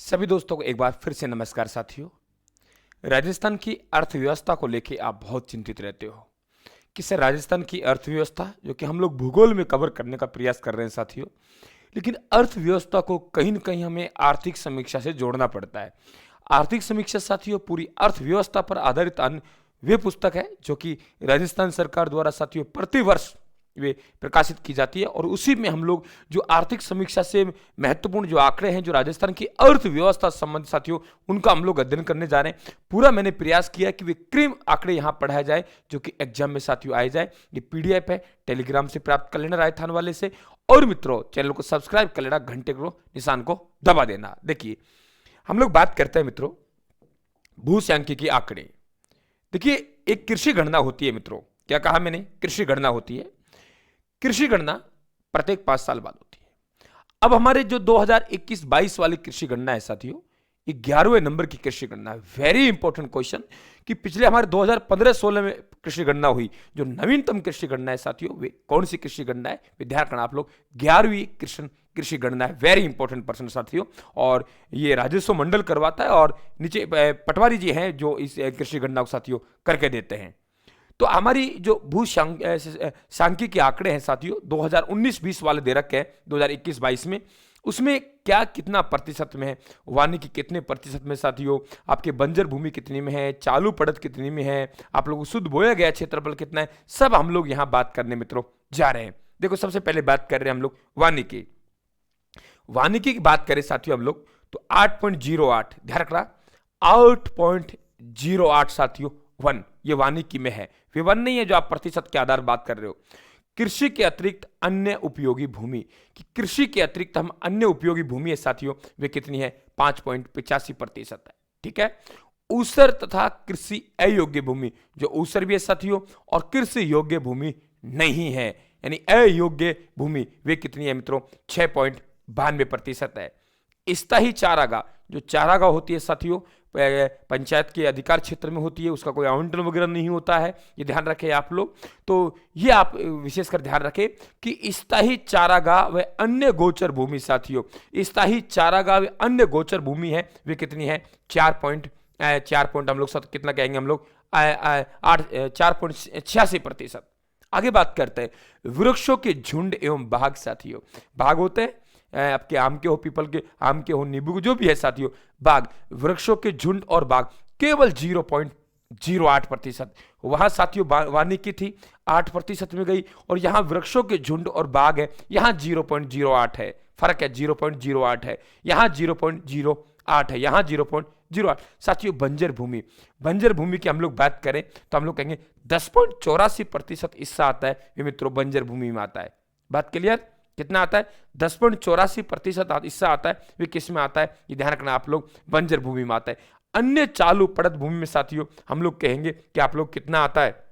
सभी दोस्तों को एक बार फिर से नमस्कार साथियों। राजस्थान की अर्थव्यवस्था को लेके आप बहुत चिंतित रहते हो कि सर राजस्थान की अर्थव्यवस्था जो कि हम लोग भूगोल में कवर करने का प्रयास कर रहे हैं साथियों, लेकिन अर्थव्यवस्था को कहीं न कहीं हमें आर्थिक समीक्षा से जोड़ना पड़ता है। आर्थिक समीक्षा साथियों पूरी अर्थव्यवस्था पर आधारित वे पुस्तक है जो कि राजस्थान सरकार द्वारा साथियों प्रतिवर्ष वे प्रकाशित की जाती है और उसी में हम लोग जो आर्थिक समीक्षा से महत्वपूर्ण जो आंकड़े हैं जो राजस्थान की अर्थव्यवस्था संबंधित साथियों उनका हम लोग अध्ययन करने जा रहे हैं। पूरा मैंने प्रयास किया कि वे क्रीम आंकड़े यहाँ पढ़ाया जाए जो कि एग्जाम में साथियों आए जाए। ये पीडीएफ है, टेलीग्राम से प्राप्त कर लेना राजस्थान वाले से। और मित्रों चैनल को सब्सक्राइब कर लेना, घंटे को निशान को दबा देना। देखिए हम लोग बात करते हैं मित्रों भूसांख्यिकी आंकड़े। देखिए एक कृषि गणना होती है मित्रों, क्या कहा मैंने, कृषि गणना होती है। कृषि गणना प्रत्येक 5 साल बाद होती है। अब हमारे जो 2021-22 वाली कृषि गणना है साथियों, 11वें नंबर की कृषि गणना है। वेरी इंपॉर्टेंट क्वेश्चन कि पिछले हमारे 2015-16 में कृषि गणना हुई, जो नवीनतम कृषि गणना है साथियों वे कौन सी कृषि गणना है, ध्यान रखना आप लोग, 11वीं कृषि गणना है। वेरी इंपॉर्टेंट पर्सन साथियों, और ये राजस्व मंडल करवाता है और नीचे पटवारी जी हैं जो इस कृषि गणना को साथियों करके देते हैं। तो हमारी जो सांख्यिकी आंकड़े हैं साथियों 2019-20 वाले दे रखे हैं 2021-22 में, उसमें क्या कितना प्रतिशत में है, वानिकी कितने प्रतिशत में साथियों, आपके बंजर भूमि कितनी में है, चालू पड़त कितनी में है, आप लोगों को शुद्ध बोया गया क्षेत्रफल कितना है, सब हम लोग यहाँ बात करने मित्रों जा रहे हैं। देखो सबसे पहले बात कर रहे हैं हम लोग वानिकी। वानिकी की बात करें साथियों हम लोग तो 8.08, ध्यान रखना 8.08 साथियों 1 ये वानिकी में है। वे 1 नहीं है जो आप प्रतिशत के आधार बात कर रहे हो। कृषि के अतिरिक्त अन्य उपयोगी भूमि, कि कृषि के अतिरिक्त हम अन्य उपयोगी भूमि है साथियों वे कितनी है, 5.85% है। ठीक है। ऊसर तथा कृषि अयोग्य भूमि, जो ऊसर भी है साथियों और कृषि योग्य भूमि नहीं है, यानी अयोग्य भूमि वे कितनी है मित्रों, 6.92% है। स्थायी चारागाह, जो चारागाह होती है साथियों पंचायत के अधिकार क्षेत्र में होती है, उसका कोई आवंटन वगैरह नहीं होता है, ये ध्यान रखें आप लोग। तो ये आप विशेषकर ध्यान रखें कि स्थायी चारागाह व अन्य गोचर भूमि साथियों, स्थायी चारागाह व अन्य गोचर भूमि है वे कितनी है, 4 हम लोग कितना कहेंगे हम लोग 4.86%। आगे बात करते हैं वृक्षों के झुंड एवं बाग साथियों। बाग होते हैं आपके आम के हो, पीपल के, आम के हो, नींबू जो भी है साथियों, बाग, वृक्षों के झुंड और बाग केवल 0.08%। वहां साथियों वानिकी थी 8% में गई और यहां वृक्षों के झुंड और बाग है, यहां 0.08 है, फर्क है 0.08 है, यहां 0.08 है, यहां 0.08। साथियों बंजर भूमि, बंजर भूमि की हम लोग बात करें तो हम लोग कहेंगे 10.84% हिस्सा आता है ये मित्रों बंजर भूमि में आता है। बात क्लियर, कितना आता है, 10.84% हिस्सा आता है वे किस में आता है, ये ध्यान रखना आप लोग, बंजर भूमि में आता है। अन्य चालू पड़त भूमि में साथियों हम लोग कहेंगे कि आप लोग कितना आता है,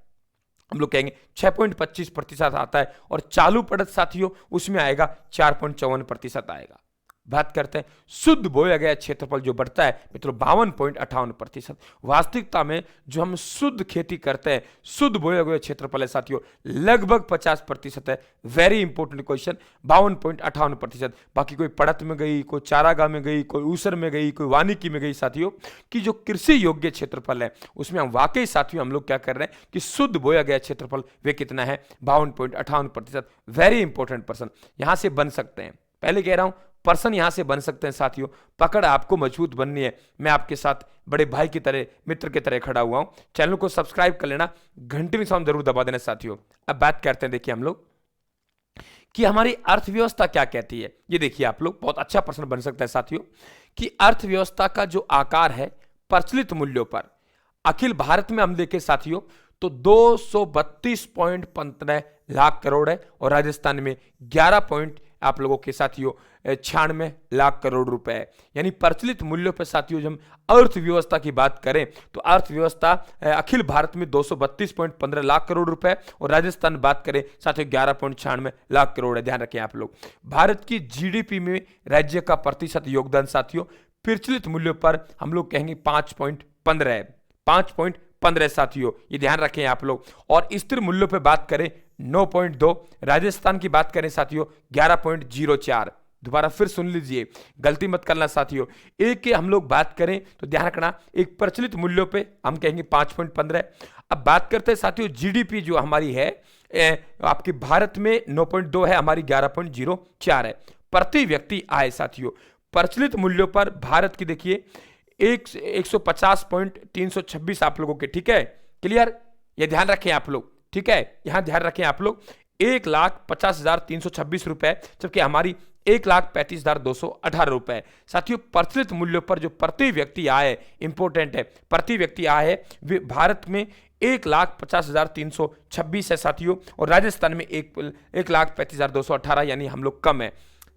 हम लोग कहेंगे 6.25% आता है और चालू पड़त साथियों उसमें आएगा 4.54% आएगा। बात करते हैं शुद्ध बोया गया क्षेत्रफल जो बढ़ता है मित्रों 52.58%। वास्तविकता में जो हम शुद्ध खेती करते हैं, शुद्ध बोया गया क्षेत्रफल है साथियों लगभग 50% है। Very important question, 52.58%। बाकी कोई पड़त में गई, कोई चारागाह में गई, कोई ऊसर में गई, कोई वानिकी में गई साथियों, कि जो कृषि योग्य क्षेत्रफल है उसमें हम वाकई साथियों हम लोग क्या कर रहे हैं कि शुद्ध बोया गया क्षेत्रफल वे कितना है, 52.58%। वेरी इंपॉर्टेंट पर्सन यहां से बन सकते हैं, पहले कह रहा हूं पर्सन यहां से बन सकते हैं साथियों। पकड़ आपको मजबूत बननी है, मैं आपके साथ बड़े भाई की तरह, मित्र की तरह खड़ा हुआ हूं। चैनल को सब्सक्राइब कर लेना, घंटे में साउंड जरूर दबा देना साथियों। अब बात करते हैं देखिए हम लोग कि हमारी अर्थव्यवस्था क्या कहती है। ये देखिए आप लोग बहुत अच्छा प्रश्न बन सकता है साथियों कि अर्थव्यवस्था का जो आकार है प्रचलित मूल्यों पर अखिल भारत में हम देखें साथियों तो 232.15 लाख करोड़ है और राजस्थान में 11 आप लोगों के साथियों 96 लाख करोड़ रुपए है। यानी प्रचलित मूल्यों पर साथियों जब हम अर्थव्यवस्था की बात करें तो अर्थव्यवस्था अखिल भारत में 232.15 लाख करोड़ रुपए और राजस्थान बात करें साथियों 11.96 लाख करोड़ है। ध्यान रखें आप लोग, भारत की जीडीपी में राज्य का प्रतिशत योगदान साथियों प्रचलित मूल्यों पर हम लोग कहेंगे 5.15 है, 5.15 साथियों ये ध्यान रखें आप लोग। और स्थिर मूल्यों पर बात करें 9.2, राजस्थान की बात करें साथियों 11.04, दोबारा फिर सुन लीजिए, गलती मत करना साथियों। एक की हम लोग बात करें तो ध्यान रखना, एक प्रचलित मूल्यों पे हम कहेंगे 5.15। अब बात करते हैं साथियों जीडीपी जो हमारी है आपके भारत में 9.2 है, हमारी 11.04 है। प्रति व्यक्ति आय साथियों प्रचलित मूल्यों पर भारत की देखिए 150.326 आप लोगों के, ठीक है, क्लियर, ये ध्यान रखें आप लोग, ठीक है, यहां ध्यान रखें आप लोग, 1,50,326 रुपए, जबकि हमारी 1,35,218 रुपए। साथियों प्रचलित मूल्यों पर जो प्रति व्यक्ति आय इंपॉर्टेंट है, प्रति व्यक्ति आय है भारत में 1,50,326 है साथियों, और राजस्थान में 1,35,218, यानी हम लोग कम है।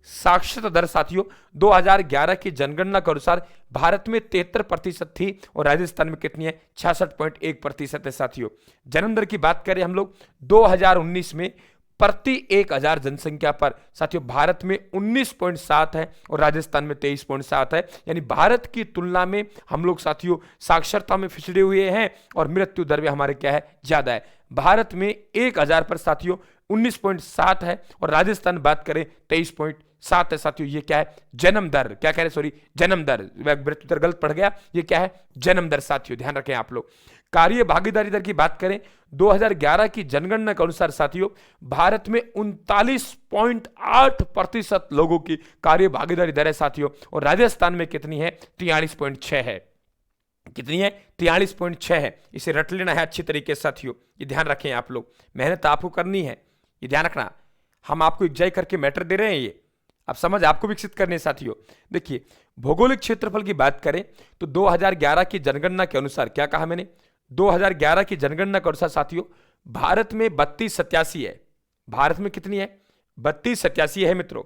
साक्षरता दर साथियों 2011 की जनगणना के अनुसार भारत में 73% थी और राजस्थान में कितनी है, 66.1% है साथियों। जन्म दर की बात करें हम लोग 2019 में प्रति 1,000 जनसंख्या पर साथियों भारत में 19.7 है और राजस्थान में 23.7 है, यानी भारत की तुलना में हम लोग साथियों साक्षरता में पिछड़े हुए हैं और मृत्यु दर में हमारे क्या है, ज्यादा है। भारत में 1,000 पर साथियों 19.7 है और राजस्थान बात करें 23.7 है साथियों। ये क्या है, जन्म दर, क्या कह रहे, सॉरी जन्म दर, मृत्यु दर गलत पढ़ गया, ये क्या है, जन्म दर साथियों, ध्यान रखें आप लोग। कार्य भागीदारी दर की बात करें 2011 की जनगणना के अनुसार साथियों भारत में 39.8% लोगों की कार्य भागीदारी दर है साथियों, और राजस्थान में कितनी है, 43.6 है। कितनी है, 43.6 है। इसे रट लेना है अच्छी तरीके से साथियों, ये ध्यान रखें आप लोग, मेहनत आपको करनी है, ये ध्यान रखना। हम आपको एग्जाय करके मैटर दे रहे हैं, ये अब समझ आपको विकसित करने हैं साथियों। देखिए भौगोलिक क्षेत्रफल की बात करें तो 2011 की जनगणना के अनुसार, क्या कहा मैंने, 2011 की जनगणना के अनुसार साथियों भारत में 3287 है। भारत में कितनी है, 3287 है मित्रों,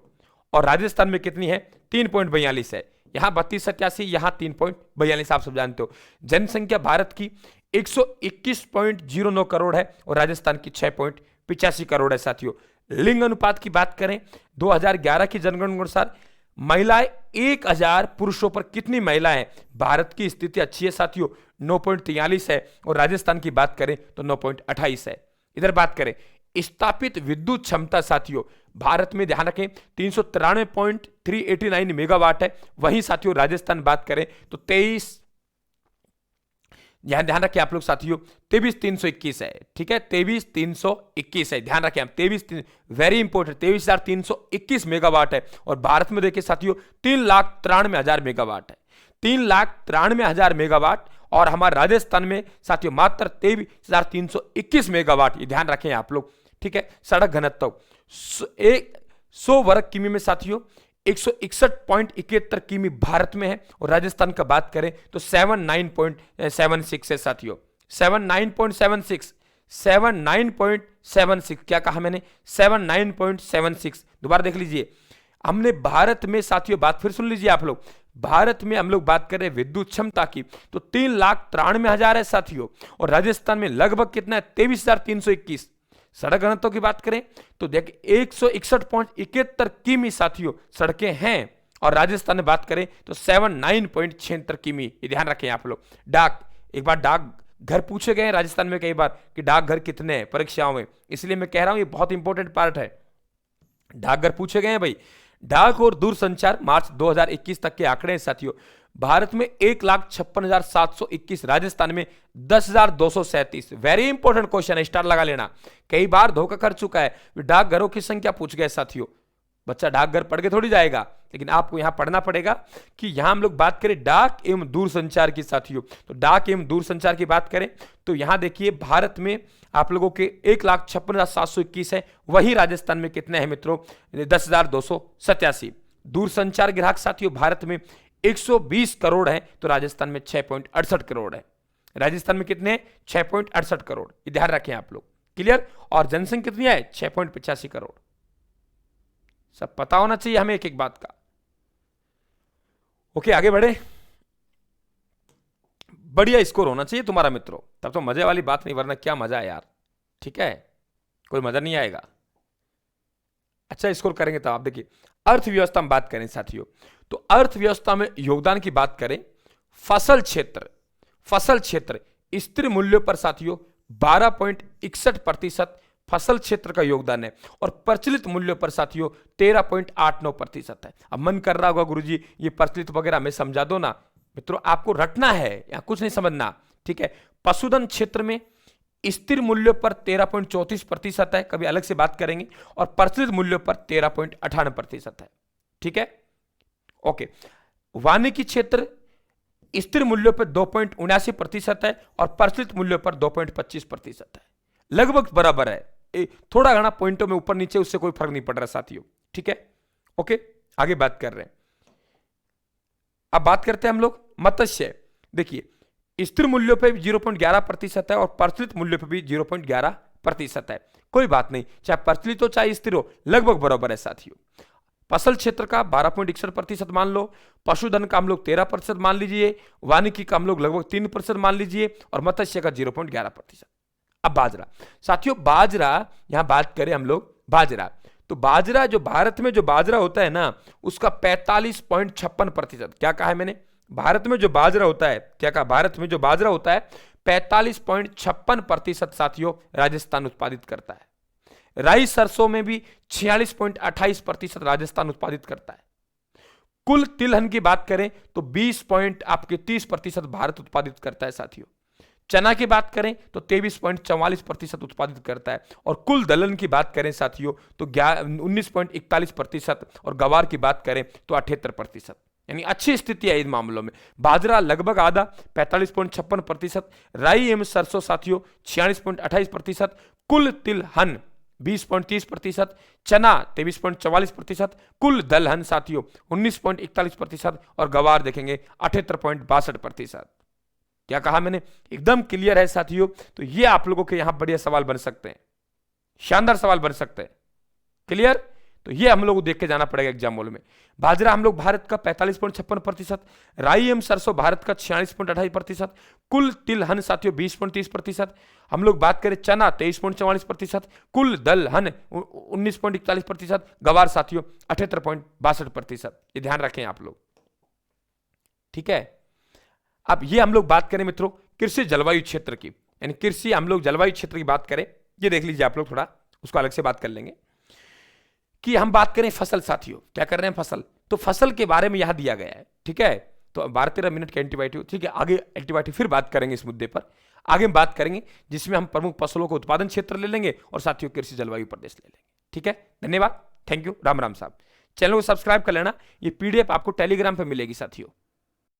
और राजस्थान में कितनी है, 3.42 है। यहां 3287, यहां 3.42, आप सब जानते हो। जनसंख्या भारत की 121.09 करोड़ है और राजस्थान की 6.85 करोड़ है साथियों। लिंग अनुपात की बात करें 2011 की जनगणना के अनुसार महिलाएं 1,000 पुरुषों पर कितनी महिलाएं, भारत की स्थिति अच्छी है साथियों, 9.43 है, और राजस्थान की बात करें तो 9.28 है। इधर बात करें स्थापित विद्युत क्षमता साथियों भारत में ध्यान रखें 393.389 मेगावाट है, वहीं साथियों राजस्थान बात करें तो 23, यहां ध्यान रखें आप लोग साथियों 23,321 है, ठीक है, 23,321 है, ध्यान रखें आप, 23, वेरी इंपॉर्टेंट, 23,321 मेगावाट है। और भारत में देखिए साथियों 3,93,000 मेगावाट है, 3,93,000 मेगावाट, और हमारे राजस्थान में साथियों मात्र 23,321 मेगावाट, ये ध्यान रखें आप लोग, ठीक है। सड़क घनत्व 100 वर्ग किमी में साथियों 161.71 किमी भारत में है, और राजस्थान का बात करें तो 79.76 है साथियों, 79.76, 79.76, क्या कहा मैंने, 79.76। दोबारा देख लीजिए, हमने भारत में साथियों, बात फिर सुन लीजिए आप लोग, भारत में हम लोग बात कर रहे हैं विद्युत क्षमता की तो 3,93,000 है साथियों, और राजस्थान में लगभग कितना है, 23,321। सड़क घनत्व की बात करें तो देखिए 161.71 किमी साथियों सड़कें हैं, और राजस्थान में बात करें तो 79.76 किमी, ये ध्यान रखें आप लोग। डाक, एक बार डाक घर पूछे गए हैं राजस्थान में कई बार कि डाकघर कितने हैं परीक्षाओं में, इसलिए मैं कह रहा हूं ये बहुत इंपॉर्टेंट पार्ट है, डाकघर पूछे गए हैं भाई। डाक और दूरसंचार मार्च 2021 तक के आंकड़े हैं साथियों, भारत में 1,56,721, राजस्थान में 10,237। वेरी इंपॉर्टेंट क्वेश्चन है, स्टार लगा लेना, कई बार धोखा कर चुका है, डाकघरों की संख्या पूछ गए साथियों। बच्चा डाकघर पढ़ के थोड़ी जाएगा, लेकिन आपको यहां पढ़ना पड़ेगा कि यहां हम लोग बात करें डाक एवं दूरसंचार की साथियों, तो डाक एवं दूरसंचार की बात करें तो यहां देखिए भारत में आप लोगों के 1,56,721 है, वही राजस्थान में कितने हैं मित्रों, 10,287। दूरसंचार ग्राहक साथियों भारत में 120 करोड़ है, तो राजस्थान में 6.68 करोड़ है। राजस्थान में कितने हैं, 6.68 करोड़, ये ध्यान रखें आप लोग, क्लियर। और जनसंख्या कितनी है, 6.85 करोड़। सब पता होना चाहिए हमें एक एक बात का। ओके, आगे बढ़े, बढ़िया स्कोर होना चाहिए तुम्हारा मित्रों, तब तो मजे वाली बात नहीं, वरना क्या मजा है यार, ठीक है, कोई मजा नहीं आएगा। अच्छा स्कोर करेंगे तो आप देखिए, अर्थव्यवस्था में बात करें साथियों तो अर्थव्यवस्था में योगदान की बात करें, फसल क्षेत्र स्थिर मूल्यों पर साथियों 12.61% फसल क्षेत्र का योगदान है और प्रचलित मूल्यों पर साथियों 13.89% है। अब मन कर रहा होगा गुरुजी ये प्रचलित वगैरह में समझा दो ना। मित्रों आपको रटना है, यहाँ कुछ नहीं समझना, ठीक है। पशुधन क्षेत्र में स्थिर मूल्यों पर 13.34% है, कभी अलग से बात करेंगे, और प्रचलित मूल्यों पर 13.98% है, ठीक है, ओके। वानिकी क्षेत्र स्थिर मूल्यों पर 2.79% है और प्रचलित मूल्यों पर 2.25% है, लगभग बराबर है, थोड़ा घना पॉइंटों में ऊपर नीचे उससे कोई फर्क नहीं पड़ रहा साथियों, ठीक है, ओके। आगे बात कर रहे हैं, अब बात करते हैं हम लोग मत्स्य। देखिए स्थिर मूल्यों पर 0.11% है और प्रचलित मूल्यों पर भी 0.11% है, कोई बात नहीं, चाहे प्रचलित हो चाहे स्थिर हो, लगभग बराबर है साथियों। फसल क्षेत्र का 12.61% मान लो, पशुधन का हम लोग 13% मान लीजिए, वानिकी का हम लोग लगभग 3% मान लीजिए और मत्स्य का 0.11%। अब बाजरा साथियों, बाजरा यहां बात करें हम लोग बाजरा, तो बाजरा जो भारत में जो बाजरा होता है ना उसका 45.56%, क्या कहा है मैंने, भारत में जो बाजरा होता है, क्या कहा, भारत में जो बाजरा होता है 45.56% साथियों राजस्थान उत्पादित करता है। राई सरसों में भी 46.28% राजस्थान उत्पादित करता है। कुल तिलहन की बात करें तो 20.30% भारत उत्पादित करता है साथियों। चना की बात करें तो 23.44% उत्पादित करता है और कुल दलहन की बात करें साथियों तो 19.41% और गवार की बात करें तो 78%, यानी अच्छी स्थिति है इन मामलों में। बाजरा लगभग आधा 45.56%, राई एवं सरसों साथियों 46.28%, कुल तिलहन 20.30%, चना 23.44%, कुल दलहन साथियों 19.41% और गवार देखेंगे 78.62%। क्या कहा मैंने, एकदम क्लियर है साथियों। तो ये आप लोगों के यहां बढ़िया सवाल बन सकते हैं, शानदार सवाल बन सकते हैं, क्लियर। तो ये हम लोग को देख के जाना पड़ेगा एग्जाम हॉल में। बाजरा हम लोग भारत का 45.56%, राई एवं सरसों भारत का 46.28%, कुल तिलहन साथियों 20.30%, हम लोग बात करें चना 23.44%, कुल दलहन 19.41%, गवार साथियों 78.62%। ये ध्यान रखें आप लोग, ठीक है। अब ये हम लोग बात करें मित्रों कृषि जलवायु क्षेत्र की, यानी कृषि हम लोग जलवायु क्षेत्र की बात करें, ये देख लीजिए आप लोग, थोड़ा उसको अलग से बात कर लेंगे कि हम बात करें फसल साथियों, क्या कर रहे हैं फसल, तो फसल के बारे में यहां दिया गया है, ठीक है। तो 12-13 मिनट के एंटीबायोटिक, ठीक है, आगे एंटीबायोटिक फिर बात करेंगे इस मुद्दे पर, आगे हम बात करेंगे जिसमें हम प्रमुख फसलों को उत्पादन क्षेत्र ले लेंगे और साथियों कृषि जलवायु प्रदेश ले लेंगे, ठीक है। धन्यवाद, थैंक यू, राम राम साहब। चैनल को सब्सक्राइब कर लेना, ये पीडीएफ आपको टेलीग्राम पर मिलेगी साथियों।